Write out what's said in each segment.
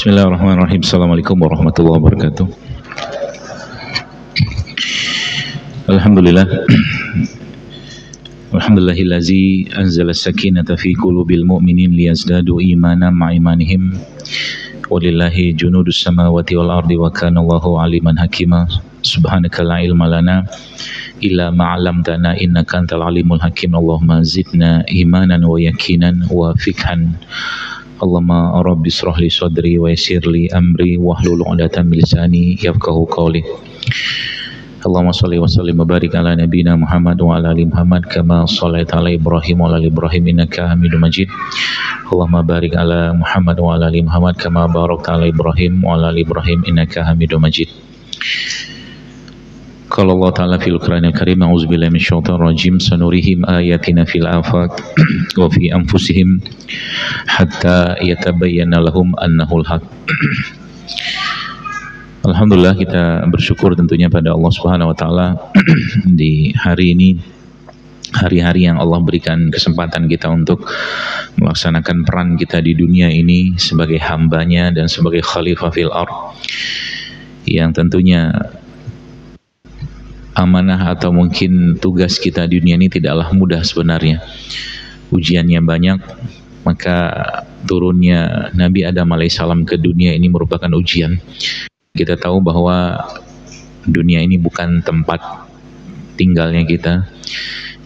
Bismillahirrahmanirrahim. Assalamualaikum warahmatullahi wabarakatuh. Alhamdulillah. Alhamdulillahillazi anzala sakinata fi qulubil mu'minin liyazdadu imanan ma'a imanihim. Walillahi junudus samawati wal ardi wa kana Allahu aliman hakima. Subhanaka la ilma lana illa ma 'allamtana innaka antal alimul hakim. Allahumma zidna imanan wa yaqinan wa fikhan. Allahumma rabbi israh li sadri wa yassir li amri wahlul 'uqdatam min lisani yafqahu qawli. Allahumma shalli wa sallim wa barik ala nabiyyina Muhammad wa ala ali Muhammad kama shallaita ala Ibrahim wa ala ali Ibrahim innaka Hamidum Majid. Allahumma barik ala Muhammad wa ala ali Muhammad kama barakta ala Ibrahim wa ala ali Ibrahim innaka Hamidum Majid. Qala Allah Ta'ala fil Qur'anil Karim, a'udzubillahi minasyaitonir rajim, sanurihim ayatina fil afaq wa fi anfusihim hatta yatabayyana lahum annahul haq. Alhamdulillah, kita bersyukur tentunya pada Allah Subhanahu wa taala di hari ini, hari-hari yang Allah berikan kesempatan kita untuk melaksanakan peran kita di dunia ini sebagai hambanya dan sebagai khalifah fil ardh, yang tentunya amanah atau mungkin tugas kita di dunia ini tidaklah mudah sebenarnya. Ujiannya banyak, maka turunnya Nabi Adam alaihissalam ke dunia ini merupakan ujian. Kita tahu bahwa dunia ini bukan tempat tinggalnya kita,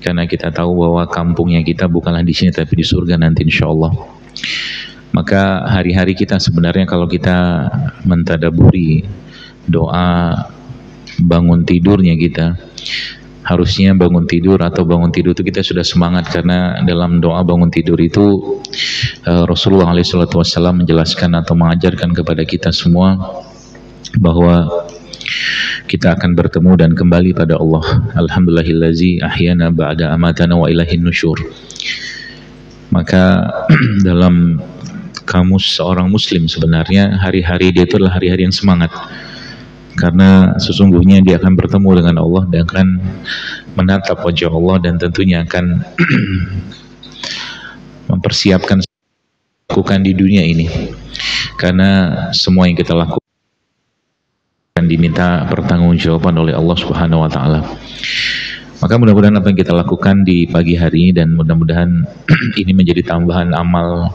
karena kita tahu bahwa kampungnya kita bukanlah di sini tapi di surga nanti insyaallah. Maka hari-hari kita sebenarnya kalau kita mentadaburi doa bangun tidurnya kita, harusnya bangun tidur itu kita sudah semangat, karena dalam doa bangun tidur itu Rasulullah SAW menjelaskan atau mengajarkan kepada kita semua bahwa kita akan bertemu dan kembali pada Allah. Alhamdulillahillazi ahyana ba'da amatana wa ilahin nusyur. Maka dalam kamus seorang muslim sebenarnya hari-hari dia itu adalah hari-hari yang semangat, karena sesungguhnya dia akan bertemu dengan Allah dan akan menatap wajah Allah, dan tentunya akan mempersiapkan lakukan di dunia ini, karena semua yang kita lakukan akan diminta pertanggungjawaban oleh Allah Subhanahu wa taala. Maka mudah-mudahan apa yang kita lakukan di pagi hari ini, dan mudah-mudahan ini menjadi tambahan amal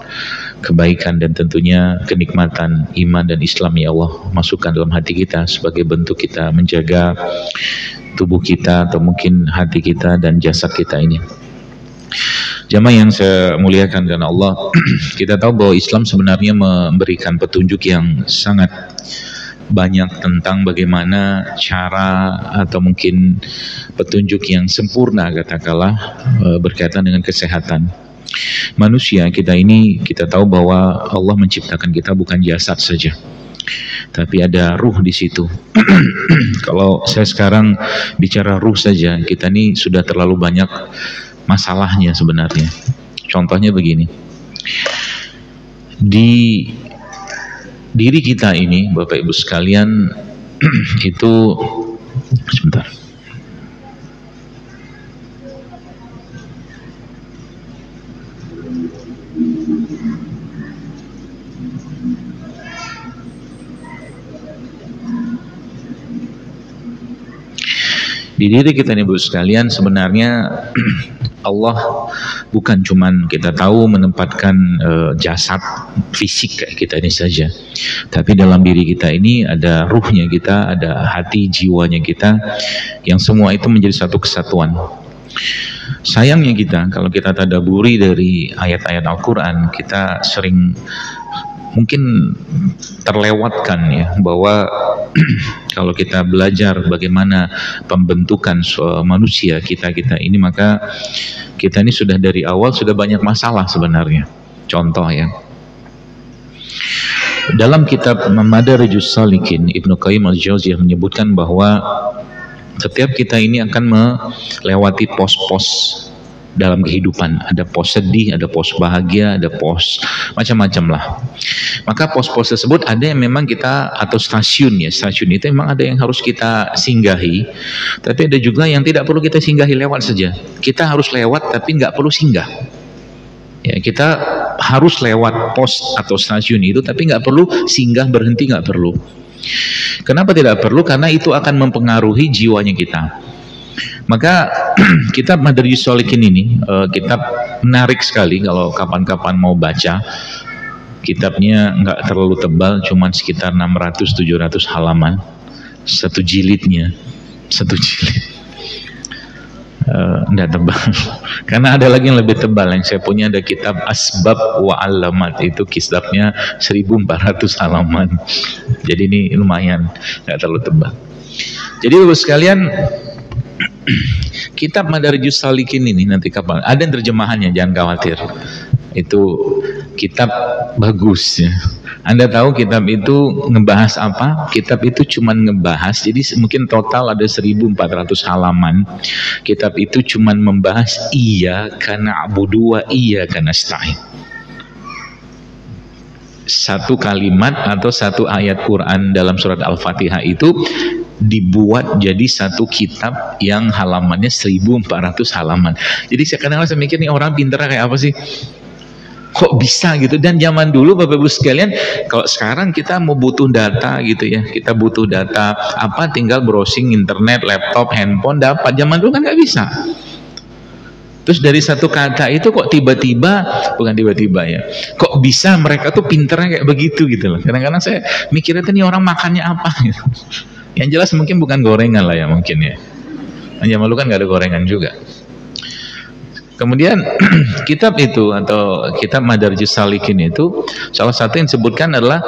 kebaikan dan tentunya kenikmatan iman dan Islam, ya Allah masukkan dalam hati kita sebagai bentuk kita menjaga tubuh kita atau mungkin hati kita dan jasad kita ini. Jamaah yang saya muliakan karena Allah, kita tahu bahwa Islam sebenarnya memberikan petunjuk yang sangat banyak tentang bagaimana cara atau mungkin petunjuk yang sempurna katakanlah berkaitan dengan kesehatan manusia kita ini. Kita tahu bahwa Allah menciptakan kita bukan jasad saja, tapi ada ruh di situ. Kalau saya sekarang bicara ruh saja, kita ini sudah terlalu banyak masalahnya sebenarnya. Contohnya begini, di diri kita ini Bapak Ibu sekalian itu sebentar. Di diri kita nih Bu sekalian, sebenarnya Allah bukan cuman kita tahu menempatkan jasad fisik kayak kita ini saja, tapi dalam diri kita ini ada ruhnya kita, ada hati jiwanya kita, yang semua itu menjadi satu kesatuan. Sayangnya kita kalau kita tadaburi dari ayat-ayat Al-Quran, kita sering mungkin terlewatkan ya, bahwa kalau kita belajar bagaimana pembentukan manusia kita ini, maka kita ini sudah dari awal sudah banyak masalah sebenarnya. Contoh ya, dalam kitab Madarijus Salikin, Ibnu Qayyim al-Jauziyah menyebutkan bahwa setiap kita ini akan melewati pos-pos dalam kehidupan. Ada pos sedih, ada pos bahagia, ada pos macam-macam lah. Maka pos-pos tersebut ada yang memang kita, atau stasiun ya, stasiun itu memang ada yang harus kita singgahi, tapi ada juga yang tidak perlu kita singgahi, lewat saja. Kita harus lewat tapi nggak perlu singgah. Ya, kita harus lewat pos atau stasiun itu, tapi nggak perlu singgah berhenti, nggak perlu. Kenapa tidak perlu? Karena itu akan mempengaruhi jiwanya kita. Maka kitab Madarijus Shalikin ini kitab menarik sekali kalau kapan-kapan mau baca. Kitabnya nggak terlalu tebal, cuman sekitar 600-700 halaman satu jilidnya, satu jilid. Enggak tebal. Karena ada lagi yang lebih tebal yang saya punya, ada kitab Asbab wa Alamat, itu kitabnya 1400 halaman. Jadi ini lumayan, enggak terlalu tebal. Jadi Bapak sekalian, kitab Madarijus Shalikin ini nanti kapan ada yang terjemahannya, jangan khawatir. Itu kitab bagus ya. Anda tahu kitab itu ngebahas apa? Kitab itu cuman ngebahas, jadi mungkin total ada 1400 halaman. Kitab itu cuman membahas iyyaka na'budu wa iyyaka nasta'in. Satu kalimat atau satu ayat Quran dalam surat Al-Fatihah itu dibuat jadi satu kitab yang halamannya 1400 halaman. Jadi kadang-kadang saya mikir nih orang pintar kayak apa sih? Kok bisa gitu? Dan zaman dulu Bapak Ibu sekalian, kalau sekarang kita mau butuh data gitu ya, kita butuh data apa, tinggal browsing internet, laptop, handphone dapat. Zaman dulu kan nggak bisa. Terus dari satu kata itu kok tiba-tiba, bukan tiba-tiba ya, kok bisa mereka tuh pinternya kayak begitu gitu loh. Kadang-kadang saya mikirnya tuh nih orang makannya apa gitu. Yang jelas mungkin bukan gorengan lah ya mungkin ya. Zaman dulu kan nggak ada gorengan juga. Kemudian kitab itu atau kitab Madarijus Shalikin itu salah satu yang disebutkan adalah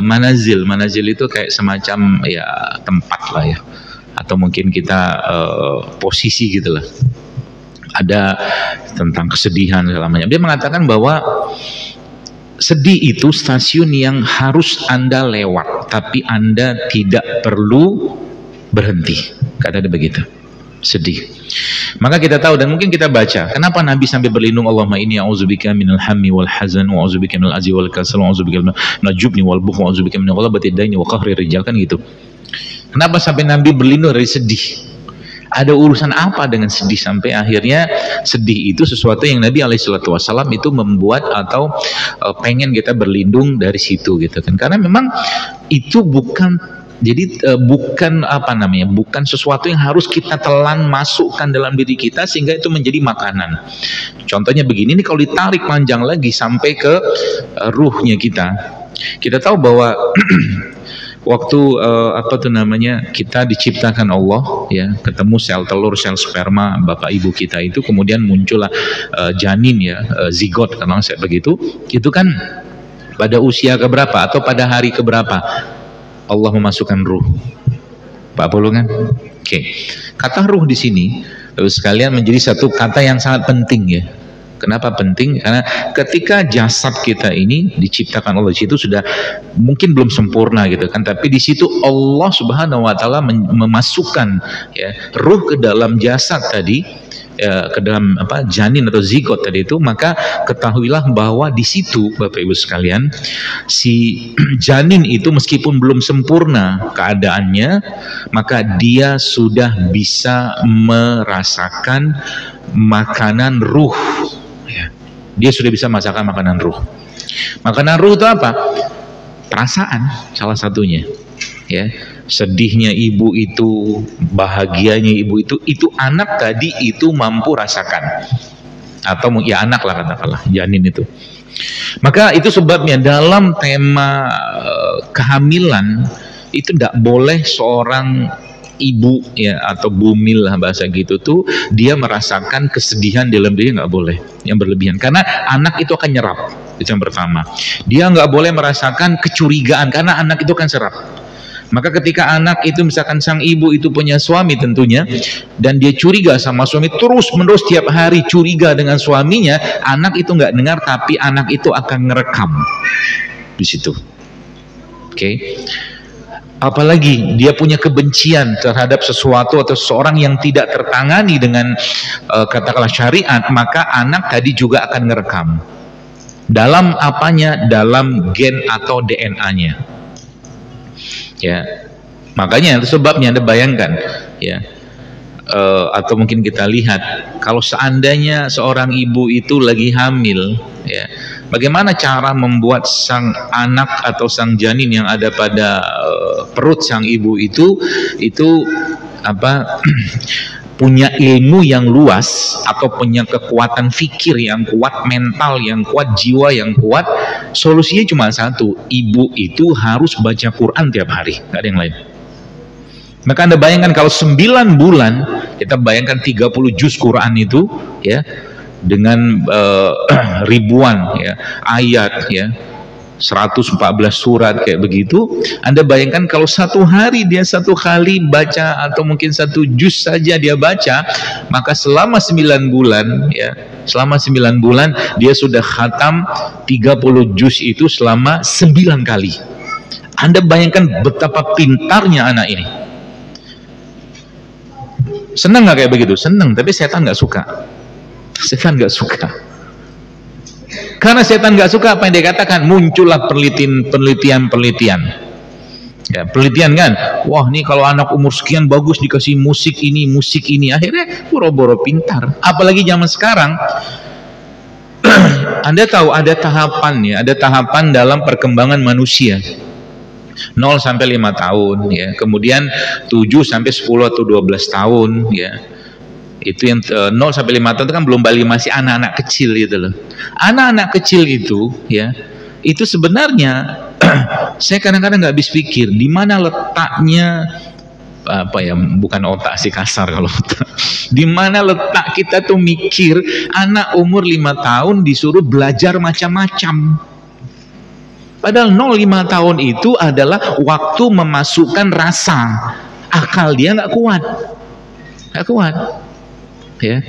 manazil. Manazil itu kayak semacam ya tempat lah ya, atau mungkin kita posisi gitulah. Ada tentang kesedihan segala macam. Dia mengatakan bahwa sedih itu stasiun yang harus Anda lewat, tapi Anda tidak perlu berhenti. Kata dia begitu. Sedih. Maka kita tahu dan mungkin kita baca kenapa Nabi sampai berlindung, Allahumma inni a'udzubika minal hammi wal hazan wa a'udzubika minal azzi wal kasal wa a'udzubika minal jubni wal bukh wa a'udzubika min ghalabati daini wa qahri rijal, kan gitu. Kenapa sampai Nabi berlindung dari sedih? Ada urusan apa dengan sedih sampai akhirnya sedih itu sesuatu yang Nabi SAW itu membuat atau pengen kita berlindung dari situ gitu kan? Karena memang itu bukan, jadi bukan apa namanya, bukan sesuatu yang harus kita telan masukkan dalam diri kita sehingga itu menjadi makanan. Contohnya begini nih, kalau ditarik panjang lagi sampai ke ruhnya kita tahu bahwa waktu apa tuh namanya, kita diciptakan Allah ya, ketemu sel telur, sel sperma bapak ibu kita itu, kemudian muncullah janin ya, zigot kalau saya begitu, itu kan pada usia keberapa atau pada hari keberapa Allah memasukkan ruh? 40 kan? Oke. Kata ruh di sini terus sekalian menjadi satu kata yang sangat penting ya. Kenapa penting? Karena ketika jasad kita ini diciptakan Allah, di situ sudah mungkin belum sempurna gitu kan, tapi di situ Allah Subhanahu wa taala memasukkan ya ruh ke dalam jasad tadi, ya, ke dalam apa, janin atau zigot tadi itu, maka ketahuilah bahwa di situ Bapak Ibu sekalian, si janin itu meskipun belum sempurna keadaannya, maka dia sudah bisa merasakan makanan ruh. Dia sudah bisa masakan makanan ruh. Makanan ruh itu apa? Perasaan salah satunya. Ya, sedihnya ibu itu, bahagianya ibu itu anak tadi itu mampu rasakan. Atau ya anak lah katakanlah, janin itu. Maka itu sebabnya dalam tema kehamilan itu tidak boleh seorang ibu ya atau bumil lah bahasa gitu tuh dia merasakan kesedihan dalam diri, nggak boleh yang berlebihan, karena anak itu akan nyerap. Itu yang pertama. Dia nggak boleh merasakan kecurigaan karena anak itu akan serap. Maka ketika anak itu misalkan sang ibu itu punya suami tentunya, dan dia curiga sama suami terus menerus tiap hari curiga dengan suaminya, anak itu nggak dengar tapi anak itu akan ngerekam di situ. Oke. Apalagi dia punya kebencian terhadap sesuatu atau seseorang yang tidak tertangani dengan katakanlah syariat, maka anak tadi juga akan ngerekam dalam apanya, dalam gen atau DNA-nya ya. Makanya itu sebabnya Anda bayangkan ya, atau mungkin kita lihat kalau seandainya seorang ibu itu lagi hamil, ya, bagaimana cara membuat sang anak atau sang janin yang ada pada perut sang ibu itu apa punya ilmu yang luas atau punya kekuatan fikir yang kuat, mental yang kuat, jiwa yang kuat. Solusinya cuma satu, ibu itu harus baca Quran tiap hari, nggak ada yang lain. Maka Anda bayangkan kalau 9 bulan, kita bayangkan 30 juz Quran itu, ya, dengan ribuan, ya, ayat, ya, 114 surat kayak begitu. Anda bayangkan kalau satu hari dia satu kali baca atau mungkin 1 juz saja dia baca, maka selama 9 bulan, ya, selama 9 bulan dia sudah khatam 30 juz itu selama 9 kali. Anda bayangkan betapa pintarnya anak ini. Senang nggak kayak begitu? Senang, tapi setan nggak suka. Setan nggak suka. Karena setan nggak suka apa yang dia katakan, muncullah penelitian. Ya, penelitian kan, wah nih kalau anak umur sekian bagus dikasih musik ini, akhirnya boro-boro pintar. Apalagi zaman sekarang, Anda tahu ada tahapan, ya, ada tahapan dalam perkembangan manusia. 0 sampai 5 tahun, ya. Kemudian 7 sampai 10 atau 12 tahun, ya. Itu yang 0 sampai 5 tahun itu kan belum balik, masih anak-anak kecil gitu loh. Anak-anak kecil itu, ya, itu sebenarnya saya kadang-kadang nggak habis pikir di mana letaknya, apa ya, bukan otak sih, kasar kalau otak. Di mana letak kita tuh mikir anak umur 5 tahun disuruh belajar macam-macam. Padahal 0-5 tahun itu adalah waktu memasukkan rasa. Akal dia nggak kuat, ya.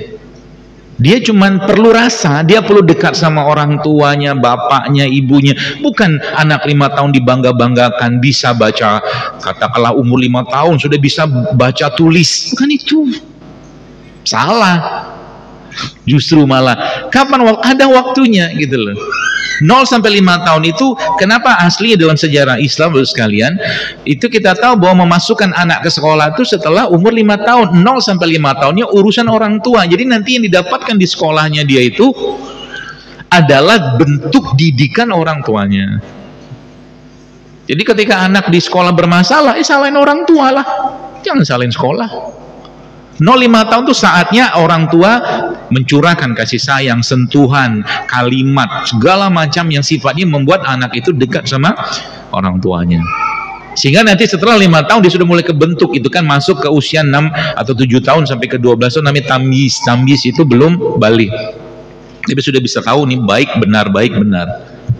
Dia cuman perlu rasa, dia perlu dekat sama orang tuanya, bapaknya, ibunya. Bukan anak 5 tahun dibangga-banggakan bisa baca, katakanlah umur 5 tahun sudah bisa baca tulis. Bukan itu. Salah. Justru malah kapan ada waktunya gitu loh. 0 sampai 5 tahun itu kenapa asli dalam sejarah Islam, Bapak sekalian, itu kita tahu bahwa memasukkan anak ke sekolah itu setelah umur 5 tahun. 0 sampai 5 tahunnya urusan orang tua. Jadi nanti yang didapatkan di sekolahnya dia itu adalah bentuk didikan orang tuanya. Jadi ketika anak di sekolah bermasalah, salahin orang tua lah, jangan salahin sekolah. 0-5 tahun itu saatnya orang tua mencurahkan kasih sayang, sentuhan, kalimat, segala macam yang sifatnya membuat anak itu dekat sama orang tuanya. Sehingga nanti setelah 5 tahun dia sudah mulai kebentuk, itu kan masuk ke usia 6 atau 7 tahun sampai ke 12 tahun, namanya tamyiz. Tamyiz itu belum balik. Dia sudah bisa tahu nih baik benar,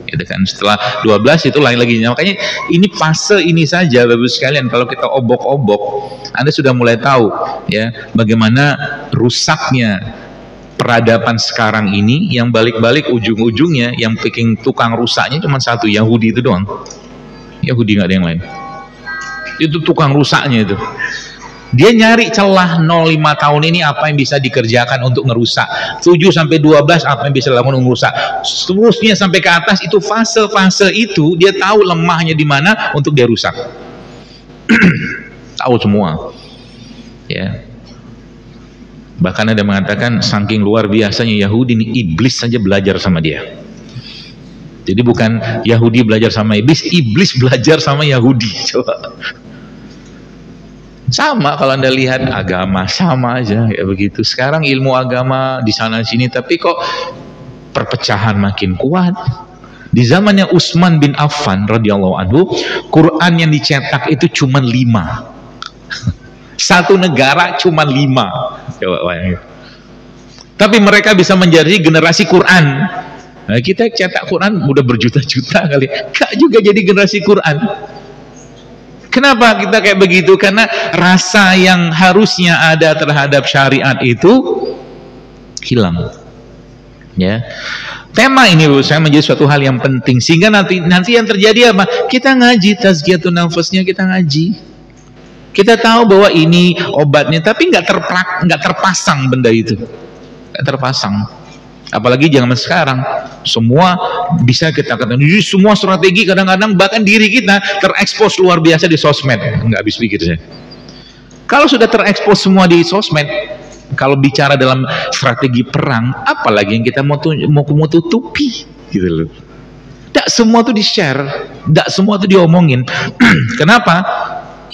gitu kan. Setelah 12 itu lain lagi. Makanya ini fase ini saja Bapak sekalian, kalau kita obok-obok Anda sudah mulai tahu, ya, bagaimana rusaknya peradaban sekarang ini, yang balik-balik ujung-ujungnya yang bikin tukang rusaknya cuma satu, Yahudi itu doang. Yahudi, nggak ada yang lain. Itu tukang rusaknya itu. Dia nyari celah 0-5 tahun ini apa yang bisa dikerjakan untuk ngerusak. 7 sampai 12 apa yang bisa dilakukan untuk ngerusak. Seterusnya sampai ke atas itu fase-fase itu dia tahu lemahnya di mana untuk dia rusak. Tahu semua. Ya. Bahkan ada mengatakan saking luar biasanya Yahudi ini, iblis saja belajar sama dia. Jadi bukan Yahudi belajar sama iblis, iblis belajar sama Yahudi. Coba. Sama kalau Anda lihat agama, sama aja kayak begitu. Sekarang ilmu agama di sana sini, tapi kok perpecahan makin kuat. Di zamannya Utsman bin Affan radhiyallahu anhu, Quran yang dicetak itu cuma 5. Satu negara cuma 5. Coba bayangin. Tapi mereka bisa menjadi generasi Quran. Nah, kita cetak Quran udah berjuta-juta kali, gak juga jadi generasi Quran. Kenapa kita kayak begitu? Karena rasa yang harusnya ada terhadap syariat itu hilang. Ya. Tema ini saya menjadi suatu hal yang penting, sehingga nanti yang terjadi apa? Kita ngaji tazkiyatun nafasnya, kita ngaji. Kita tahu bahwa ini obatnya, tapi nggak terpasang benda itu. Nggak terpasang. Apalagi zaman sekarang semua bisa kita katakan, jadi semua strategi kadang-kadang bahkan diri kita terekspos luar biasa di sosmed. Nggak habis pikir saya. Kalau sudah terekspos semua di sosmed, kalau bicara dalam strategi perang, apalagi yang kita mau tutupi, gitu loh. Tidak semua tuh di-share, tidak semua tuh diomongin. Kenapa?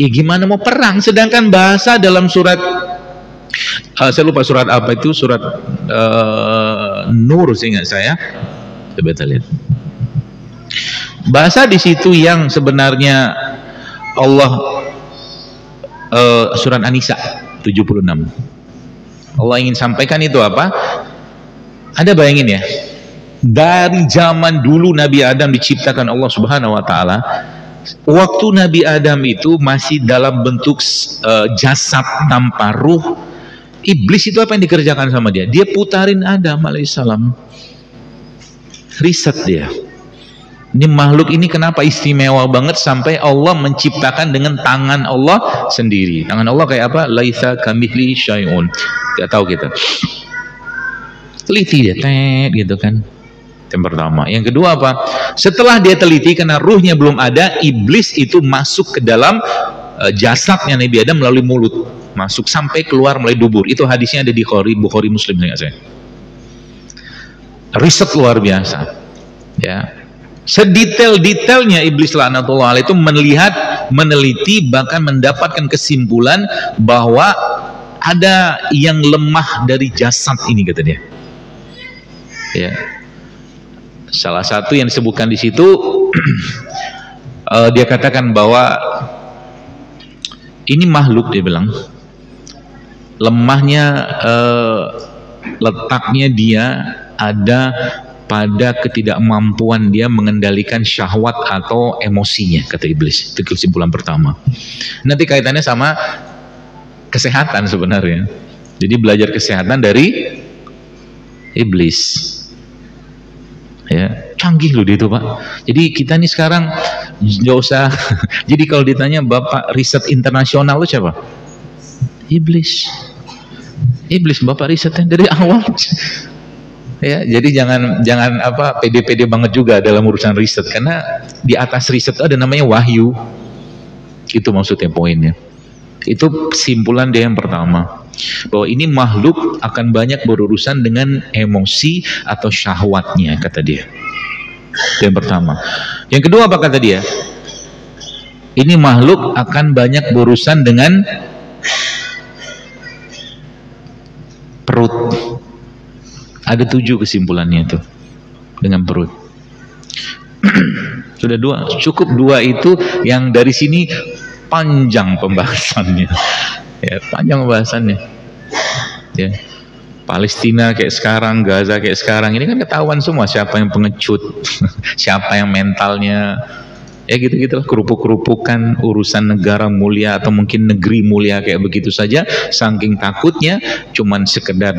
Ya gimana mau perang? Sedangkan bahasa dalam surat, saya lupa surat apa itu, surat Nur, seingat saya. Coba kita lihat. Bahasa di situ yang sebenarnya Allah, surat An-Nisa 76. Allah ingin sampaikan itu apa? Ada bayangin ya, dari zaman dulu Nabi Adam diciptakan Allah Subhanahu wa taala, waktu Nabi Adam itu masih dalam bentuk jasad tanpa ruh, iblis itu apa yang dikerjakan sama dia? Dia putarin Adam alaihissalam. Riset dia. Ini makhluk ini kenapa istimewa banget sampai Allah menciptakan dengan tangan Allah sendiri. Tangan Allah kayak apa? Laisa kamitslihi syai'un. Tidak tahu kita. Teliti dia, gitu kan. Yang pertama. Yang kedua apa? Setelah dia teliti, karena ruhnya belum ada, iblis itu masuk ke dalam jasadnya Nabi Adam melalui mulut. Masuk sampai keluar melalui dubur. Itu hadisnya ada di Bukhari Muslim, ingat saya. Riset luar biasa. Ya. Sedetail-detailnya iblis laknatullah alaih itu melihat, meneliti, bahkan mendapatkan kesimpulan bahwa ada yang lemah dari jasad ini, kata dia. Ya. Salah satu yang disebutkan di situ, dia katakan bahwa ini makhluk, dia bilang, lemahnya letaknya dia ada pada ketidakmampuan dia mengendalikan syahwat atau emosinya, kata iblis. Itu kesimpulan pertama. Nanti kaitannya sama kesehatan sebenarnya. Jadi belajar kesehatan dari iblis. Ya, canggih loh dia itu, Pak. Jadi kita nih sekarang nggak usah. Jadi kalau ditanya Bapak riset internasional lu siapa? Iblis. Iblis Bapak risetnya dari awal. Ya, jadi jangan apa pede-pede banget juga dalam urusan riset, karena di atas riset ada namanya wahyu. Itu maksudnya poinnya. Itu kesimpulan dia yang pertama, bahwa ini makhluk akan banyak berurusan dengan emosi atau syahwatnya, kata dia. Itu yang pertama. Yang kedua apa kata dia? Ini makhluk akan banyak berurusan dengan perut. Ada 7 kesimpulannya itu dengan perut. Sudah 2, cukup 2 itu yang dari sini panjang pembahasannya. Ya, panjang pembahasannya. Ya. Palestina kayak sekarang, Gaza kayak sekarang, ini kan ketahuan semua siapa yang pengecut, siapa yang mentalnya. Ya gitu-gitulah, kerupuk-kerupukan urusan negara mulia atau mungkin negeri mulia kayak begitu saja, saking takutnya cuman sekedar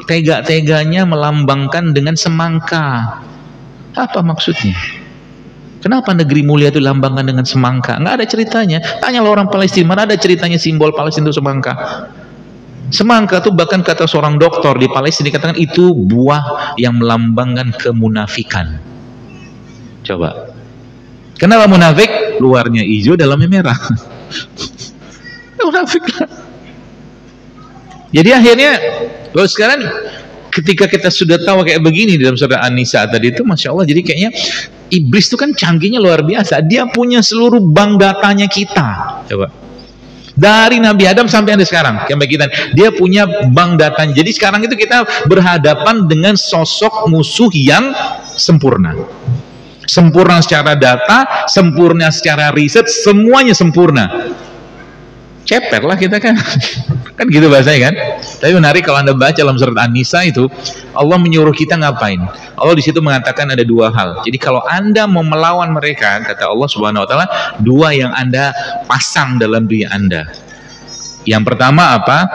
tega-teganya melambangkan dengan semangka. Apa maksudnya? Kenapa negeri mulia itu lambangkan dengan semangka? Nggak ada ceritanya. Tanyalah orang Palestina, mana ada ceritanya simbol Palestina itu semangka? Semangka itu bahkan kata seorang dokter di Palestina dikatakan itu buah yang melambangkan kemunafikan. Coba. Kenapa munafik? Luarnya hijau, dalamnya merah. Munafik lah. Jadi akhirnya, kalau sekarang ketika kita sudah tahu kayak begini dalam surah An-Nisa tadi itu, Masya Allah, jadi kayaknya iblis itu kan canggihnya luar biasa. Dia punya seluruh bank datanya kita. Coba. Dari Nabi Adam sampai Anda sekarang, kita, dia punya bank datanya. Jadi sekarang itu kita berhadapan dengan sosok musuh yang sempurna. Sempurna secara data, sempurna secara riset, semuanya sempurna. Ceper lah kita kan. Kan gitu bahasanya kan. Tapi menarik kalau Anda baca dalam surat An-Nisa itu, Allah menyuruh kita ngapain. Allah di situ mengatakan ada 2 hal. Jadi kalau Anda mau melawan mereka, kata Allah Subhanahu wa taala, 2 yang Anda pasang dalam diri Anda. Yang pertama apa?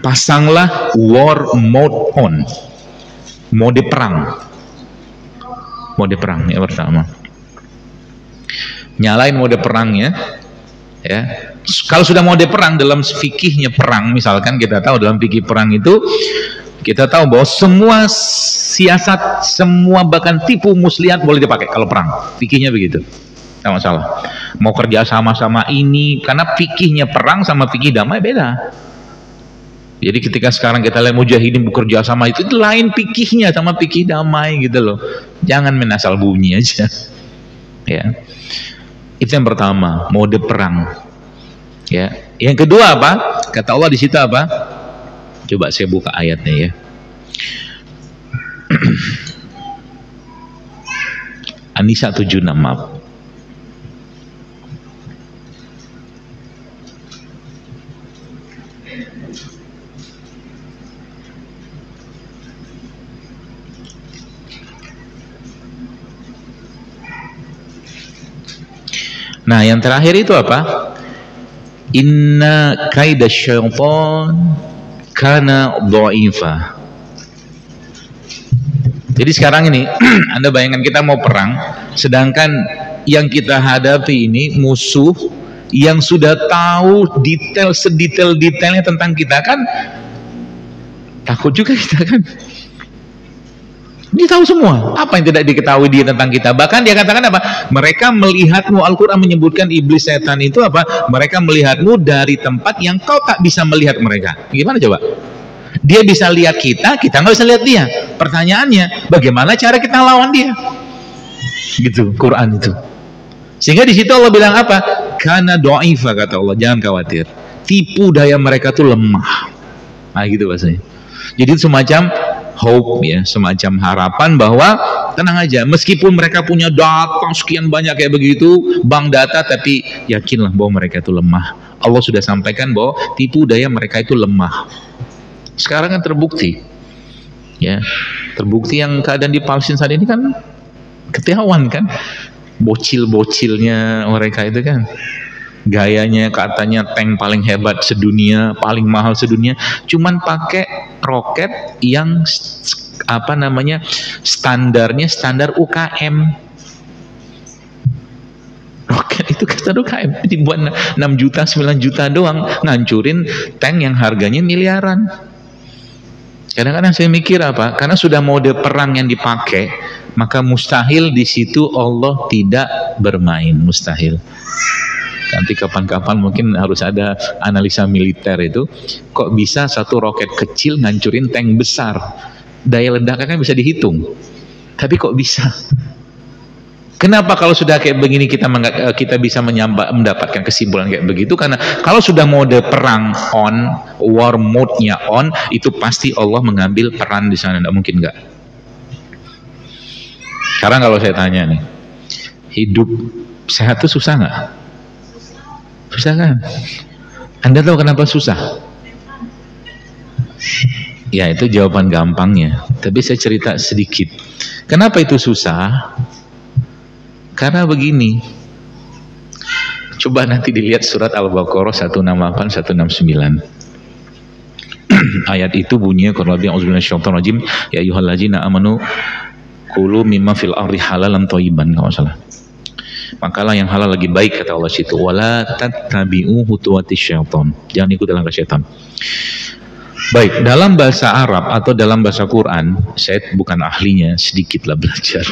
Pasanglah war mode on. Mode perang. Mode perang yang pertama. Nyalain mode perangnya, ya. Kalau sudah mode perang dalam fikihnya perang, misalkan kita tahu dalam fikih perang itu kita tahu bahwa semua siasat, semua bahkan tipu muslihat boleh dipakai kalau perang. Fikihnya begitu. nggak masalah. Mau kerja sama-sama ini, karena fikihnya perang sama fikih damai beda. Jadi ketika sekarang kita lihat mujahidin bekerja sama itu lain fikihnya sama fikih damai gitu loh. Jangan menasal bunyi aja. Ya. Itu yang pertama, mode perang. Ya. Yang kedua apa? Kata Allah di situ apa? Coba saya buka ayatnya ya. An-Nisa 76, maaf. Nah, yang terakhir itu apa? Inna kaida syaitan kana dha'ifa. Jadi sekarang ini Anda bayangkan kita mau perang, sedangkan yang kita hadapi ini musuh yang sudah tahu detail sedetail-detailnya tentang kita, kan takut juga kita kan. Dia tahu semua apa yang tidak diketahui dia tentang kita. Bahkan dia katakan apa? Mereka melihatmu, Al-Quran menyebutkan iblis setan itu apa? Mereka melihatmu dari tempat yang kau tak bisa melihat mereka. Gimana coba? Dia bisa lihat kita nggak bisa lihat dia. Pertanyaannya, bagaimana cara kita lawan dia? Gitu, Quran itu. Sehingga di situ Allah bilang apa? Karena dha'ifa, kata Allah, jangan khawatir. Tipu daya mereka tuh lemah. Nah gitu bahasanya. Jadi itu semacam hope ya, semacam harapan bahwa tenang aja, meskipun mereka punya data sekian banyak kayak begitu, bank data, tapi yakinlah bahwa mereka itu lemah. Allah sudah sampaikan bahwa tipu daya mereka itu lemah. Sekarang kan terbukti ya, terbukti yang keadaan di Palestina saat ini kan ketahuan kan, bocil-bocilnya mereka itu kan, gayanya katanya tank paling hebat sedunia, paling mahal sedunia, cuman pakai roket yang apa namanya, standarnya standar UKM. Roket itu standar UKM dibuat 6 juta 9 juta doang, ngancurin tank yang harganya miliaran. Kadang-kadang saya mikir apa, karena sudah mode perang yang dipakai, maka mustahil di situ Allah tidak bermain, mustahil. Nanti kapan-kapan mungkin harus ada analisa militer itu, kok bisa satu roket kecil ngancurin tank besar, daya ledaknya kan bisa dihitung, tapi kok bisa? Kenapa kalau sudah kayak begini kita bisa mendapatkan kesimpulan kayak begitu? Karena kalau sudah mode perang on, war mode-nya on, itu pasti Allah mengambil peran di sana, tidak mungkin enggak. Sekarang kalau saya tanya nih, hidup sehat itu susah nggak? Susah kan? Anda tahu kenapa susah? Ya itu jawaban gampangnya, tapi saya cerita sedikit. Kenapa itu susah? Karena begini, coba nanti dilihat surat Al-Baqarah 168 169. Ayat itu bunyinya qur'an a'udzubillahi ya ayyuhallazina amanu kulu mimma fil ardi halalan thayyiban, kalau salah. Makalah yang halal lagi baik, kata Allah situ, wala tattabi'u khutuwatis syaitan, jangan ikut langkah syaitan. Baik, dalam bahasa Arab atau dalam bahasa Quran, saya bukan ahlinya, sedikitlah belajar.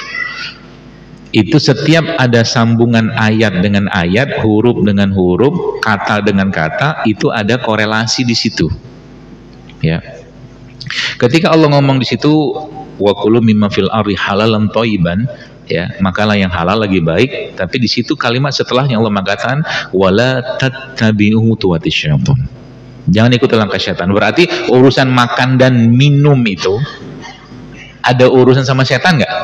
Itu setiap ada sambungan ayat dengan ayat, huruf dengan huruf, kata dengan kata, itu ada korelasi di situ. Ya. Ketika Allah ngomong di situ, wa kulu mimma fil ardi halalan thayyiban, ya, makalah yang halal lagi baik, tapi di situ kalimat setelahnya Allah mengatakan wala tattabi'u khutuwatis syaitan. Jangan ikut langkah syaitan. Berarti urusan makan dan minum itu ada urusan sama setan nggak?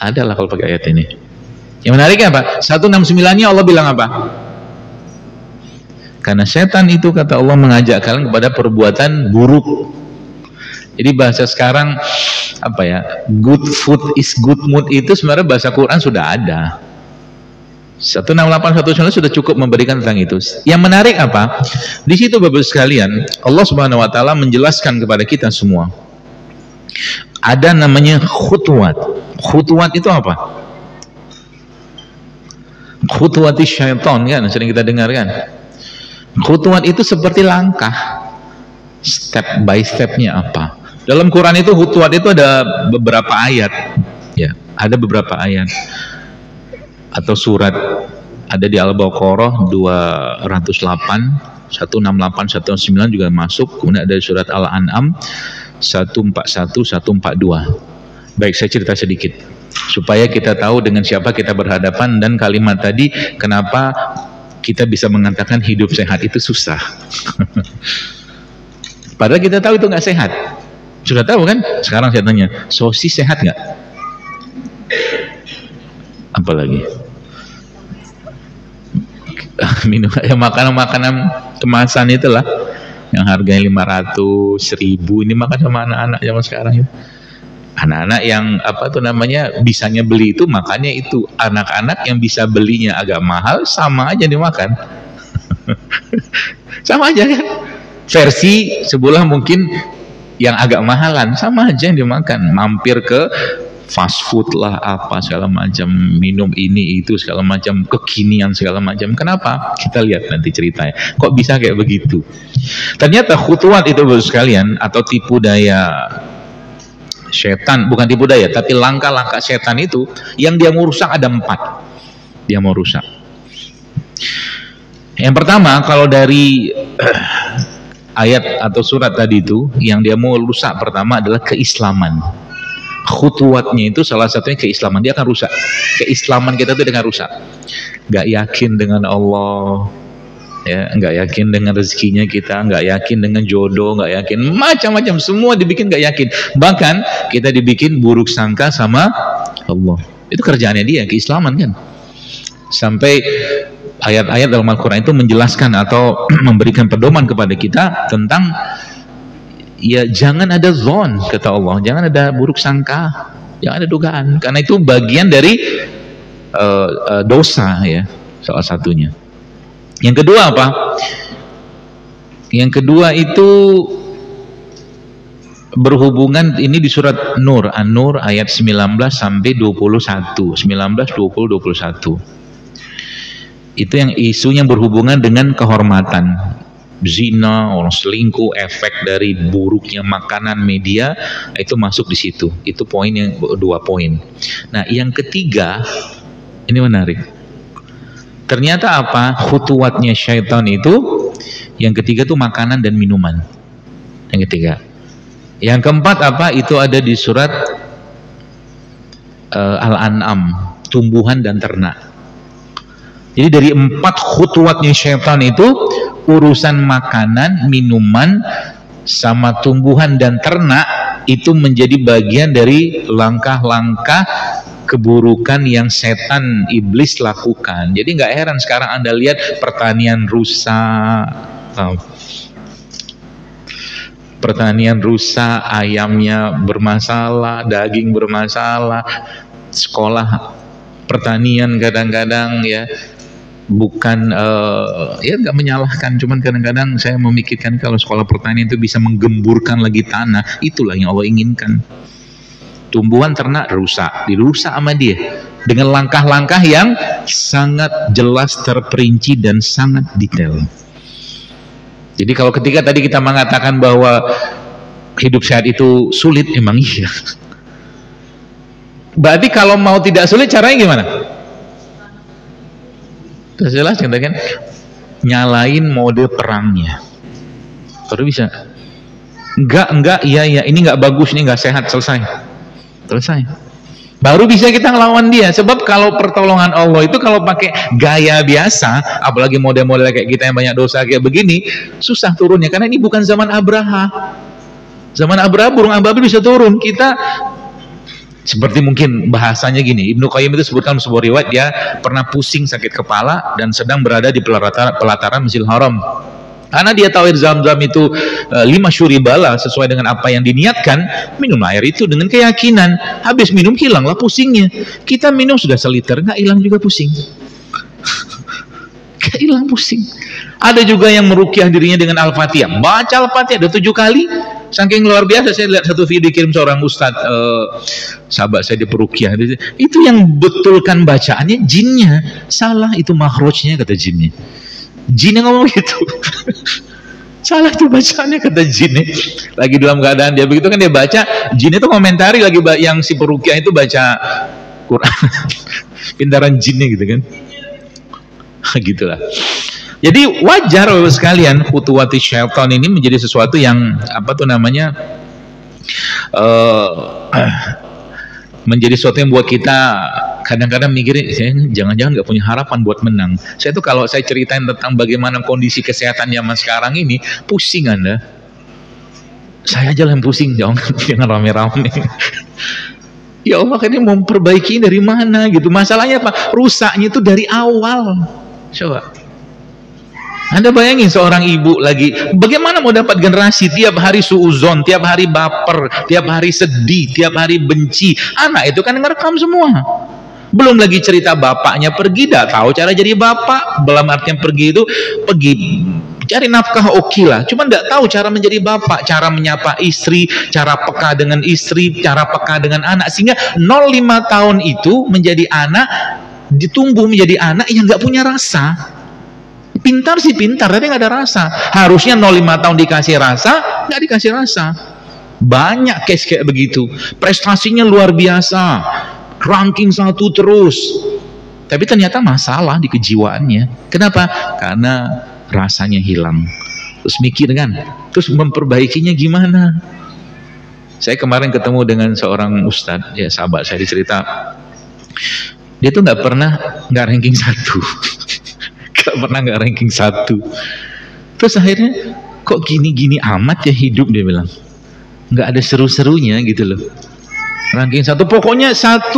Adalah kalau pakai ayat ini. Yang menariknya apa? 169-nya Allah bilang apa? Karena setan itu, kata Allah, mengajak kalian kepada perbuatan buruk. Jadi bahasa sekarang apa ya? Good food is good mood itu sebenarnya bahasa Quran sudah ada. 168 169 sudah cukup memberikan tentang itu. Yang menarik apa? Di situ Bapak sekalian, Allah Subhanahu wa taala menjelaskan kepada kita semua. Ada namanya khutuwat. Khutuwat itu apa? Khutuwatis syaitan kan, sering kita dengar kan. Khutuwat itu seperti langkah, step by stepnya apa. Dalam Quran itu khutuwat itu ada beberapa ayat, ya, ada beberapa ayat. atau surat ada di Al-Baqarah 208, 168, 169 juga masuk. Kemudian ada surat Al-An'am 141, 142. Baik, saya cerita sedikit supaya kita tahu dengan siapa kita berhadapan, dan kalimat tadi kenapa kita bisa mengatakan hidup sehat itu susah. Padahal kita tahu itu nggak sehat. Sudah tahu kan? Sekarang saya tanya, sosis sehat nggak? Apalagi minum ya, makanan-makanan kemasan itulah yang harganya 500, 1000, ini makan sama anak-anak zaman sekarang ya. Anak-anak yang apa tuh namanya bisanya beli itu makannya itu, anak-anak yang bisa belinya agak mahal sama aja dimakan. Sama aja kan, versi sebelah mungkin yang agak mahalan sama aja yang dimakan. Mampir ke fast food lah, apa segala macam, minum ini itu segala macam, kekinian segala macam. Kenapa? Kita lihat nanti ceritanya. Kok bisa kayak begitu? Ternyata khutuwat itu baru sekalian, atau tipu daya setan, bukan tipu daya, tapi langkah-langkah setan itu yang dia mau rusak ada 4. Dia mau rusak. Yang pertama, kalau dari ayat atau surat tadi itu, yang dia mau rusak pertama adalah keislaman. Khutuwatnya itu salah satunya keislaman. Dia akan rusak keislaman kita itu dengan rusak. Gak yakin dengan Allah, ya, gak yakin dengan rezekinya kita, gak yakin dengan jodoh, gak yakin macam-macam, semua dibikin gak yakin. Bahkan kita dibikin buruk sangka sama Allah. Itu kerjaannya dia, keislaman kan. Sampai ayat-ayat dalam Al-Quran itu menjelaskan atau memberikan pedoman kepada kita tentang ya jangan ada zon, kata Allah, jangan ada buruk sangka, jangan ada dugaan, karena itu bagian dari dosa ya, salah satunya. Yang kedua apa? Yang kedua itu berhubungan, ini di surat Nur, An-Nur ayat 19 sampai 21, 19, 20, 21. Itu yang isunya berhubungan dengan kehormatan, zina, orang selingkuh, efek dari buruknya makanan, media, itu masuk di situ. Itu poin yang 2 poin. Nah, yang ketiga ini menarik. Ternyata apa? Khutuwatnya syaitan itu yang ketiga itu makanan dan minuman. Yang ketiga. Yang keempat apa? Itu ada di surat Al-An'am, tumbuhan dan ternak. Jadi dari 4 khutuwatnya syaitan itu, urusan makanan, minuman, sama tumbuhan dan ternak itu menjadi bagian dari langkah-langkah keburukan yang setan iblis lakukan. Jadi nggak heran sekarang Anda lihat pertanian rusak, pertanian rusak, ayamnya bermasalah, daging bermasalah, sekolah pertanian kadang-kadang ya. Bukan ya nggak menyalahkan, cuman kadang-kadang saya memikirkan kalau sekolah pertanian itu bisa menggemburkan lagi tanah, itulah yang Allah inginkan. Tumbuhan ternak rusak, dirusak sama dia dengan langkah-langkah yang sangat jelas, terperinci dan sangat detail. Jadi kalau ketika tadi kita mengatakan bahwa hidup sehat itu sulit, emang iya. Berarti kalau mau tidak sulit caranya gimana? Terus jelas kan, nyalain mode perangnya baru bisa. Enggak, iya, ini enggak bagus, ini enggak sehat, selesai, baru bisa kita ngelawan dia. Sebab kalau pertolongan Allah itu kalau pakai gaya biasa, apalagi model-model kayak kita yang banyak dosa kayak begini, susah turunnya, karena ini bukan zaman Abraha. Zaman Abraha burung ababil bisa turun. Kita seperti mungkin bahasanya gini, Ibnu Qayyim itu sebutkan sebuah riwayat, dia pernah pusing sakit kepala dan sedang berada di pelataran Masjidil Haram. Karena dia tahu air Zam-Zam itu 5 syuribala sesuai dengan apa yang diniatkan, minum air itu dengan keyakinan. Habis minum hilanglah pusingnya. Kita minum sudah seliter, nggak hilang juga pusing. Nggak hilang pusing. Ada juga yang meruqyah dirinya dengan Al-Fatihah, baca Al-Fatihah ada 7 kali. Saking luar biasa, saya lihat satu video dikirim seorang ustadz, sahabat saya di peruqyah, itu yang betulkan bacaannya jinnya salah, itu makhrajnya kata jinnya. Jinnya ngomong gitu. Salah itu bacaannya kata jinnya. Lagi dalam keadaan dia begitu kan, dia baca, jinnya itu komentari lagi yang si peruqyah itu baca Quran. pintaran jinnya gitu kan. Gitulah. Jadi wajar Bapak sekalian, khutuwati syaitan ini menjadi sesuatu yang apa tuh namanya, menjadi sesuatu yang buat kita kadang-kadang mikirin, jangan-jangan nggak punya harapan buat menang. Saya tuh kalau saya ceritain tentang bagaimana kondisi kesehatan zaman sekarang ini, pusing Anda. Saya aja yang pusing, jangan rame-rame. Ya Allah, ini mau memperbaiki dari mana gitu. Masalahnya apa? Rusaknya itu dari awal. Coba Anda bayangin seorang ibu lagi, bagaimana mau dapat generasi tiap hari suuzon, tiap hari baper, tiap hari sedih, tiap hari benci. Anak itu kan ngerekam semua. Belum lagi cerita bapaknya pergi, tidak tahu cara jadi bapak. Belum artinya pergi itu, pergi cari nafkah oke lah. Cuma tidak tahu cara menjadi bapak, cara menyapa istri, cara peka dengan istri, cara peka dengan anak. Sehingga 0,5 tahun itu menjadi anak, ditumbuh menjadi anak yang nggak punya rasa. Pintar sih pintar, tapi nggak ada rasa. Harusnya 0,5 tahun dikasih rasa, nggak dikasih rasa. Banyak case kayak begitu. Prestasinya luar biasa, ranking 1 terus, tapi ternyata masalah di kejiwaannya. Kenapa? Karena rasanya hilang. Terus mikir kan, terus memperbaikinya gimana? Saya kemarin ketemu dengan seorang ustadz, ya sahabat saya, dicerita dia tuh nggak ranking 1. Gak pernah nggak ranking 1. Terus akhirnya kok gini-gini amat ya hidup, dia bilang. Nggak ada seru-serunya gitu loh. Ranking 1, pokoknya 1,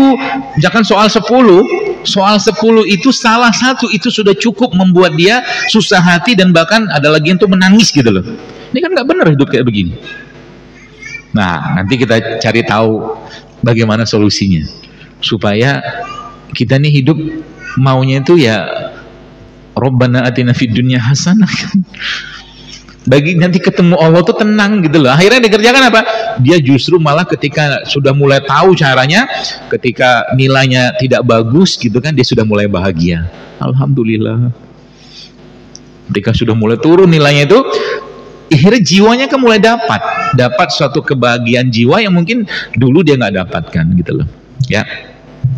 jangan soal 10. Soal 10 itu salah satu itu sudah cukup membuat dia susah hati, dan bahkan ada lagi yang tuh menangis gitu loh. Ini kan nggak benar hidup kayak begini. Nah, nanti kita cari tahu bagaimana solusinya supaya kita nih hidup maunya itu ya Rabbana atina fid dunya hasanah kan. Bagi nanti ketemu Allah tuh tenang gitu loh. Akhirnya dikerjakan apa? Dia justru malah ketika sudah mulai tahu caranya, ketika nilainya tidak bagus gitu kan, dia sudah mulai bahagia. Alhamdulillah. Ketika sudah mulai turun nilainya itu, akhirnya jiwanya kan mulai dapat suatu kebahagiaan jiwa yang mungkin dulu dia nggak dapatkan gitu loh. Ya.